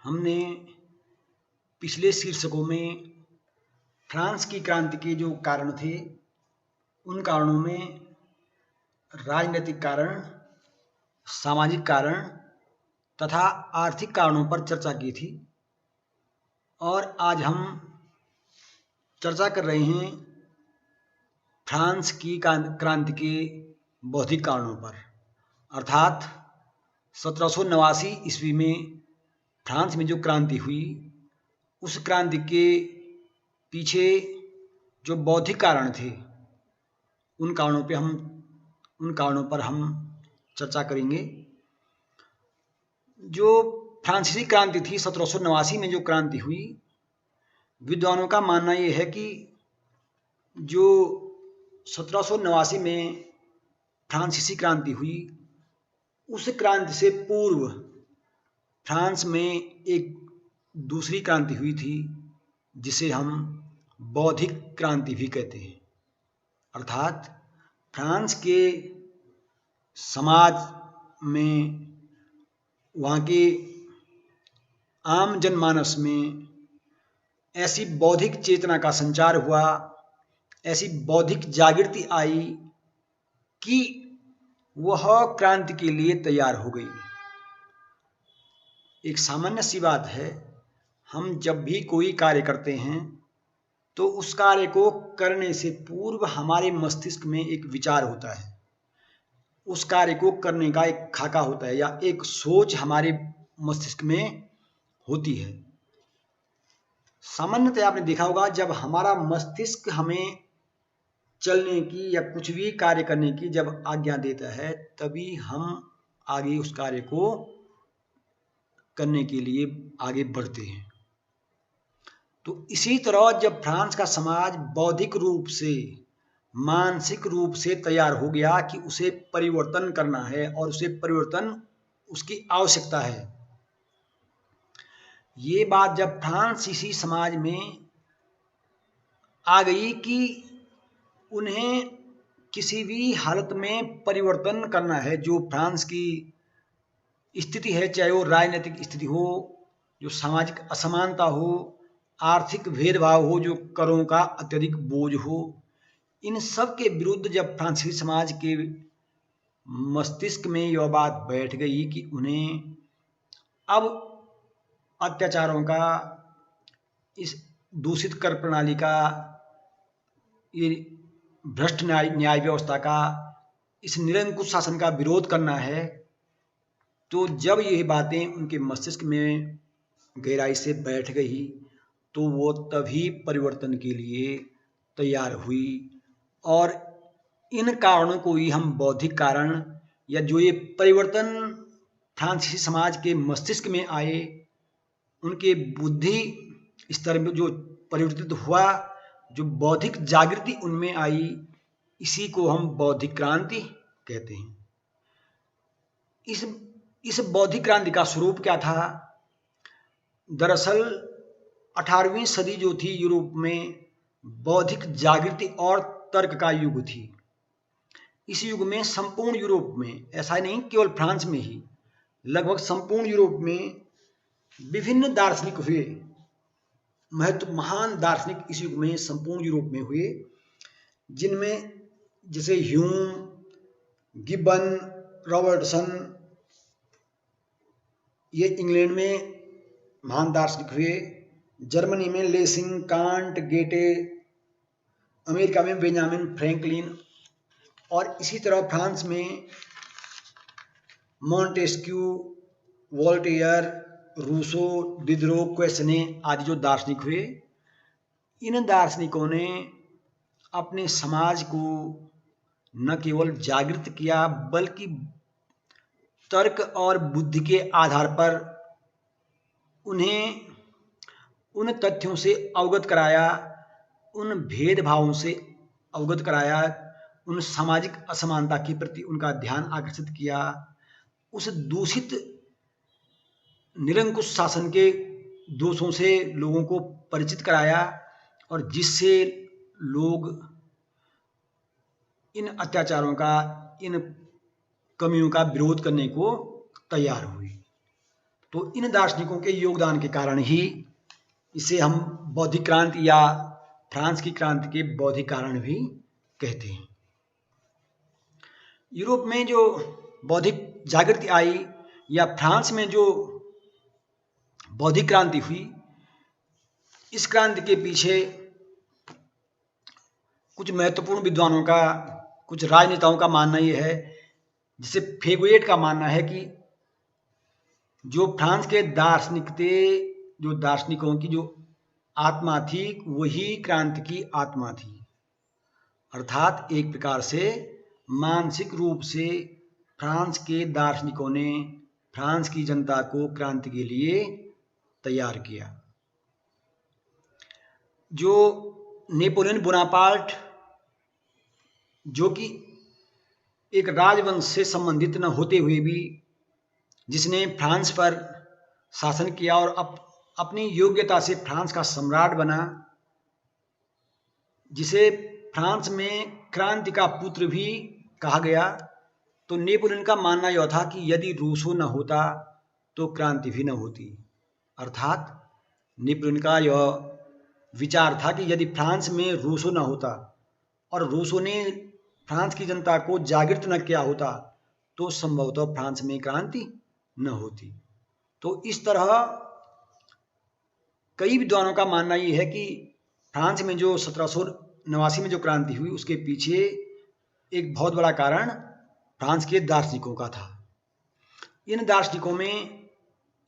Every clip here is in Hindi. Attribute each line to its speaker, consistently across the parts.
Speaker 1: हमने पिछले शीर्षकों में फ्रांस की क्रांति के जो कारण थे उन कारणों में राजनीतिक कारण, सामाजिक कारण तथा आर्थिक कारणों पर चर्चा की थी और आज हम चर्चा कर रहे हैं फ्रांस की क्रांति के बौद्धिक कारणों पर। अर्थात 1789 ईस्वी में फ्रांस में जो क्रांति हुई उस क्रांति के पीछे जो बौद्धिक कारण थे उन कारणों पर हम चर्चा करेंगे। जो फ्रांसीसी क्रांति थी 1789 में जो क्रांति हुई, विद्वानों का मानना यह है कि जो 1789 में फ्रांसीसी क्रांति हुई उस क्रांति से पूर्व फ्रांस में एक दूसरी क्रांति हुई थी जिसे हम बौद्धिक क्रांति भी कहते हैं। अर्थात फ्रांस के समाज में, वहाँ के आम जनमानस में ऐसी बौद्धिक चेतना का संचार हुआ, ऐसी बौद्धिक जागृति आई कि वह क्रांति के लिए तैयार हो गई। एक सामान्य सी बात है, हम जब भी कोई कार्य करते हैं तो उस कार्य को करने से पूर्व हमारे मस्तिष्क में एक विचार होता है, उस कार्य को करने का एक खाका होता है या एक सोच हमारे मस्तिष्क में होती है। सामान्यतः आपने देखा होगा, जब हमारा मस्तिष्क हमें चलने की या कुछ भी कार्य करने की जब आज्ञा देता है तभी हम आगे उस कार्य को करने के लिए आगे बढ़ते हैं। तो इसी तरह जब फ्रांस का समाज बौद्धिक रूप से, मानसिक रूप से तैयार हो गया कि उसे परिवर्तन करना है और उसे परिवर्तन उसकी आवश्यकता है, ये बात जब फ्रांसीसी समाज में आ गई कि उन्हें किसी भी हालत में परिवर्तन करना है, जो फ्रांस की स्थिति है, चाहे वो राजनीतिक स्थिति हो, जो सामाजिक असमानता हो, आर्थिक भेदभाव हो, जो करों का अत्यधिक बोझ हो, इन सब के विरुद्ध जब फ्रांसीसी समाज के मस्तिष्क में यह बात बैठ गई कि उन्हें अब अत्याचारों का, इस दूषित कर प्रणाली का, ये भ्रष्ट न्याय व्यवस्था का, इस निरंकुश शासन का विरोध करना है, तो जब ये बातें उनके मस्तिष्क में गहराई से बैठ गई तो वो तभी परिवर्तन के लिए तैयार हुई। और इन कारणों को ही हम बौद्धिक कारण, या जो ये परिवर्तन फ्रांसीसी समाज के मस्तिष्क में आए, उनके बुद्धि स्तर में जो परिवर्तित हुआ, जो बौद्धिक जागृति उनमें आई, इसी को हम बौद्धिक क्रांति कहते हैं। इस बौद्धिक क्रांति का स्वरूप क्या था? दरअसल 18वीं सदी जो थी यूरोप में बौद्धिक जागृति और तर्क का युग थी। इस युग में संपूर्ण यूरोप में, ऐसा नहीं केवल फ्रांस में ही, लगभग संपूर्ण यूरोप में विभिन्न दार्शनिक हुए, महान दार्शनिक इस युग में संपूर्ण यूरोप में हुए, जिनमें जैसे ह्यूम, गिब्बन, रॉबर्टसन, ये इंग्लैंड में महान दार्शनिक हुए, जर्मनी में लेसिंग, कांट, गेटे, अमेरिका में बेंजामिन फ्रैंकलिन, और इसी तरह फ्रांस में मॉन्टेस्क्यू, वोल्टेयर, रूसो, डिदरो, क्वेसने आदि जो दार्शनिक हुए, इन दार्शनिकों ने अपने समाज को न केवल जागृत किया बल्कि तर्क और बुद्धि के आधार पर उन्हें उन तथ्यों से अवगत कराया, उन भेदभावों से अवगत कराया, उन सामाजिक असमानता के प्रति उनका ध्यान आकर्षित किया, उस दूषित निरंकुश शासन के दोषों से लोगों को परिचित कराया, और जिससे लोग इन अत्याचारों का, इन कमियों का विरोध करने को तैयार हुए। तो इन दार्शनिकों के योगदान के कारण ही इसे हम बौद्धिक क्रांति या फ्रांस की क्रांति के बौद्धिक कारण भी कहते हैं। यूरोप में जो बौद्धिक जागृति आई या फ्रांस में जो बौद्धिक क्रांति हुई, इस क्रांति के पीछे कुछ महत्वपूर्ण विद्वानों का, कुछ राजनेताओं का मानना यह है, जिसे फेगुएट का मानना है कि जो फ्रांस के दार्शनिक थे, जो दार्शनिकों की जो आत्मा थी, वही क्रांति की आत्मा थी। अर्थात एक प्रकार से मानसिक रूप से फ्रांस के दार्शनिकों ने फ्रांस की जनता को क्रांति के लिए तैयार किया। जो नेपोलियन बोनापार्ट, जो कि एक राजवंश से संबंधित न होते हुए भी जिसने फ्रांस पर शासन किया और अपनी योग्यता से फ्रांस का सम्राट बना, जिसे फ्रांस में क्रांति का पुत्र भी कहा गया, तो नेपोलियन का मानना यह था कि यदि रूसो न होता तो क्रांति भी न होती। अर्थात नेपोलियन का यह विचार था कि यदि फ्रांस में रूसो न होता और रूसो ने फ्रांस की जनता को जागृत न किया होता तो संभवतः फ्रांस में क्रांति न होती। तो इस तरह कई विद्वानों का मानना यह है कि फ्रांस में जो 1789 में जो क्रांति हुई, उसके पीछे एक बहुत बड़ा कारण फ्रांस के दार्शनिकों का था। इन दार्शनिकों में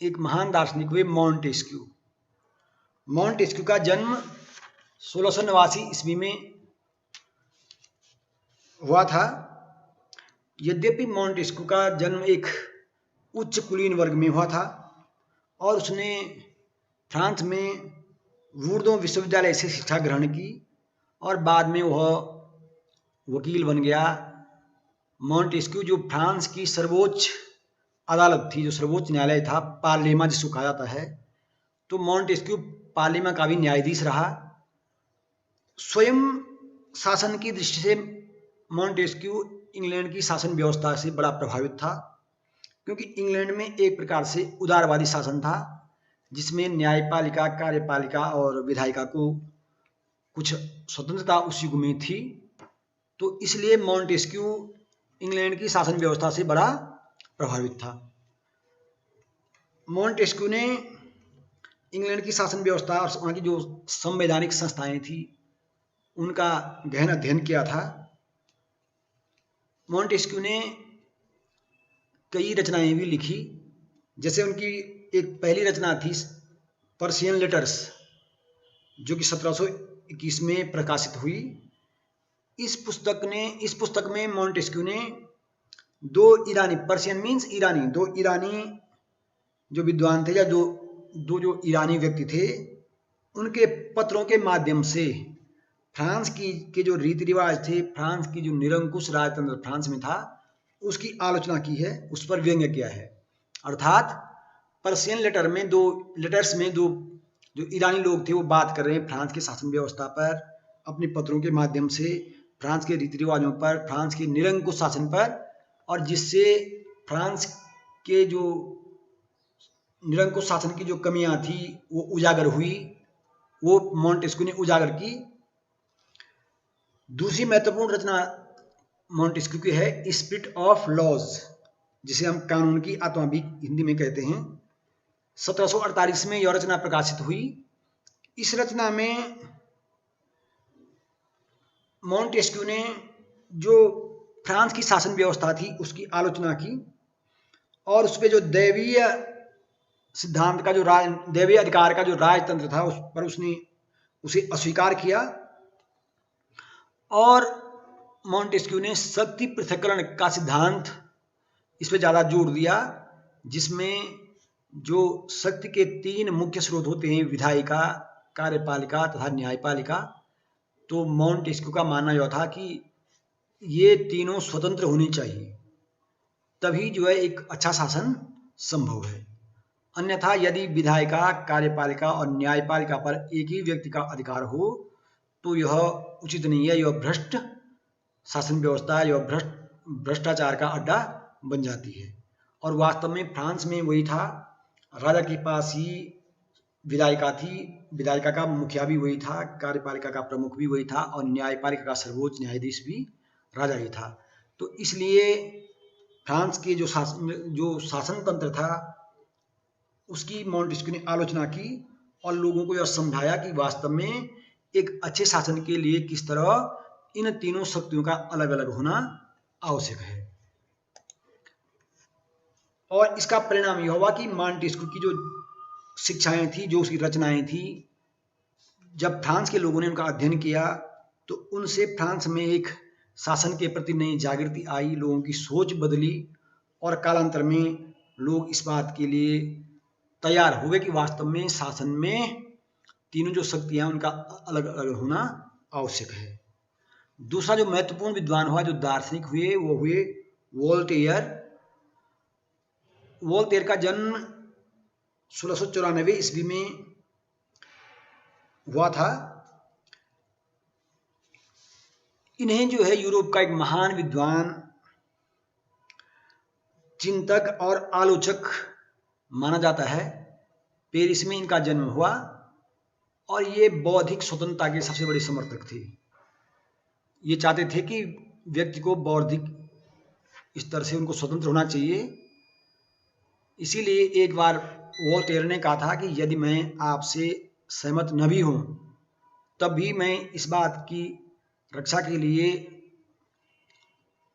Speaker 1: एक महान दार्शनिक हुए मॉन्टेस्क्यू। मॉन्टेस्क्यू का जन्म 1689 ईस्वी में हुआ था। यद्यपि मॉन्टेस्क्यू का जन्म एक उच्च कुलीन वर्ग में हुआ था और उसने फ्रांस में वूर्दों विश्वविद्यालय से शिक्षा ग्रहण की और बाद में वह वकील बन गया। मॉन्टेस्क्यू जो फ्रांस की सर्वोच्च अदालत थी, जो सर्वोच्च न्यायालय था, पार्लिमा जिसको कहा जाता है, तो मॉन्टेस्क्यू पार्लिमा का भी न्यायाधीश रहा। स्वयं शासन की दृष्टि से मॉन्टेस्क्यू इंग्लैंड की शासन व्यवस्था से बड़ा प्रभावित था, क्योंकि इंग्लैंड में एक प्रकार से उदारवादी शासन था, जिसमें न्यायपालिका, कार्यपालिका और विधायिका को कुछ स्वतंत्रता उस युग में थी। तो इसलिए मॉन्टेस्क्यू इंग्लैंड की शासन व्यवस्था से बड़ा प्रभावित था। मॉन्टेस्क्यू ने इंग्लैंड की शासन व्यवस्था और वहाँ की जो संवैधानिक संस्थाएं थी उनका गहन अध्ययन किया था। मॉन्टेस्क्यू ने कई रचनाएं भी लिखी, जैसे उनकी एक पहली रचना थी पर्शियन लेटर्स, जो कि 1721 में प्रकाशित हुई। इस पुस्तक में मॉन्टेस्क्यू ने दो ईरानी, पर्शियन मीन्स ईरानी, दो ईरानी जो विद्वान थे या दो जो ईरानी व्यक्ति थे, उनके पत्रों के माध्यम से फ्रांस के जो रीति रिवाज थे, फ्रांस की जो निरंकुश राजतंत्र फ्रांस में था, उसकी आलोचना की है, उस पर व्यंग्य किया है। अर्थात पर्शियन लेटर्स में दो जो ईरानी लोग थे वो बात कर रहे हैं फ्रांस के शासन व्यवस्था पर, अपने पत्रों के माध्यम से फ्रांस के रीति रिवाजों पर, फ्रांस के निरंकुश शासन पर, और जिससे फ्रांस के जो निरंकुश शासन की जो कमियां थी वो उजागर हुई, वो मॉन्टेस्क्यू ने उजागर की। दूसरी महत्वपूर्ण रचना मॉन्टेस्क्यू की है स्पिरिट ऑफ लॉज, जिसे हम कानून की आत्मा भी हिंदी में कहते हैं। 1748 में यह रचना प्रकाशित हुई। इस रचना में मॉन्टेस्क्यू ने जो फ्रांस की शासन व्यवस्था थी उसकी आलोचना की और उस पर जो दैवीय सिद्धांत का, जो दैवीय अधिकार का जो राजतंत्र था, उस पर उसने उसे अस्वीकार किया। और मॉन्टेस्क्यू ने शक्ति पृथक्करण का सिद्धांत इस पर ज़्यादा जोर दिया, जिसमें जो शक्ति के तीन मुख्य स्रोत होते हैं, विधायिका, कार्यपालिका तथा न्यायपालिका, तो मॉन्टेस्क्यू का मानना यह था कि ये तीनों स्वतंत्र होनी चाहिए, तभी जो है एक अच्छा शासन संभव है। अन्यथा यदि विधायिका, कार्यपालिका और न्यायपालिका पर एक ही व्यक्ति का अधिकार हो तो यह उचित नहीं है, यह भ्रष्ट शासन व्यवस्था, यह भ्रष्टाचार का अड्डा बन जाती है। और वास्तव में फ्रांस में वही था। राजा के पास ही विधायिका थी, विधायिका का मुखिया भी वही था, कार्यपालिका का प्रमुख भी वही था और न्यायपालिका का सर्वोच्च न्यायाधीश भी राजा ही था। तो इसलिए फ्रांस के जो शासन तंत्र था उसकी मॉन्टेस्क्यू ने आलोचना की और लोगों को यह समझाया कि वास्तव में एक अच्छे शासन के लिए किस तरह इन तीनों शक्तियों का अलग अलग होना आवश्यक है। और इसका परिणाम यह हुआ कि मॉन्टेस्क्यू की जो शिक्षाएं थी, जो उसकी रचनाएं थी, जब फ्रांस के लोगों ने उनका अध्ययन किया तो उनसे फ्रांस में एक शासन के प्रति नई जागृति आई, लोगों की सोच बदली और कालांतर में लोग इस बात के लिए तैयार हो गए कि वास्तव में शासन में तीनों जो शक्तियां उनका अलग अलग होना आवश्यक है। दूसरा जो महत्वपूर्ण विद्वान हुआ, जो दार्शनिक हुए, वो हुए वोल्टेयर। वोल्टेयर का जन्म 1694 ईस्वी में हुआ था। इन्हें जो है यूरोप का एक महान विद्वान, चिंतक और आलोचक माना जाता है। पेरिस में इनका जन्म हुआ और ये बौद्धिक स्वतंत्रता के सबसे बड़े समर्थक थे। ये चाहते थे कि व्यक्ति को बौद्धिक स्तर से उनको स्वतंत्र होना चाहिए। इसीलिए एक बार वोल्टेयर ने कहा था कि यदि मैं आपसे सहमत न भी हूं तब भी मैं इस बात की रक्षा के लिए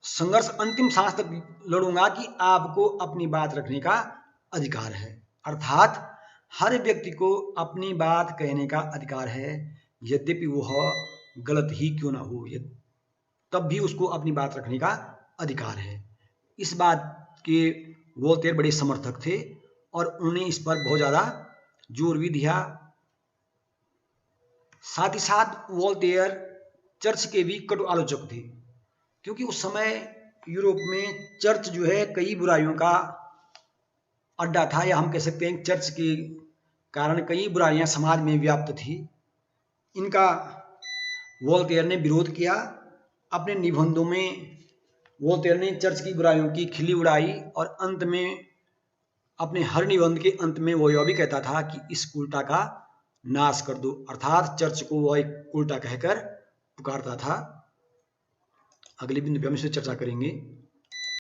Speaker 1: संघर्ष अंतिम सांस तक लड़ूंगा कि आपको अपनी बात रखने का अधिकार है। अर्थात हर व्यक्ति को अपनी बात कहने का अधिकार है, यद्यपि वह गलत ही क्यों ना हो, तब भी उसको अपनी बात रखने का अधिकार है। इस बात के वोल्टेयर बड़े समर्थक थे और उन्होंने इस पर बहुत ज़्यादा जोर भी दिया। साथ ही साथ वोल्टेयर चर्च के भी कटु आलोचक थे, क्योंकि उस समय यूरोप में चर्च जो है कई बुराइयों का अड्डा था, या हम कह सकते हैं चर्च के कारण कई बुराइयां समाज में व्याप्त थी। इनका वोल्टेयर ने विरोध किया। अपने निबंधों में वोल्टेयर ने चर्च की बुराइयों की खिल्ली उड़ाई और अंत में अपने हर निबंध के अंत में वो यह भी कहता था कि इस उल्टा का नाश कर दो, अर्थात चर्च को वह एक उल्टा कहकर पुकारता था। अगले बिंदु पे हम इसे चर्चा करेंगे।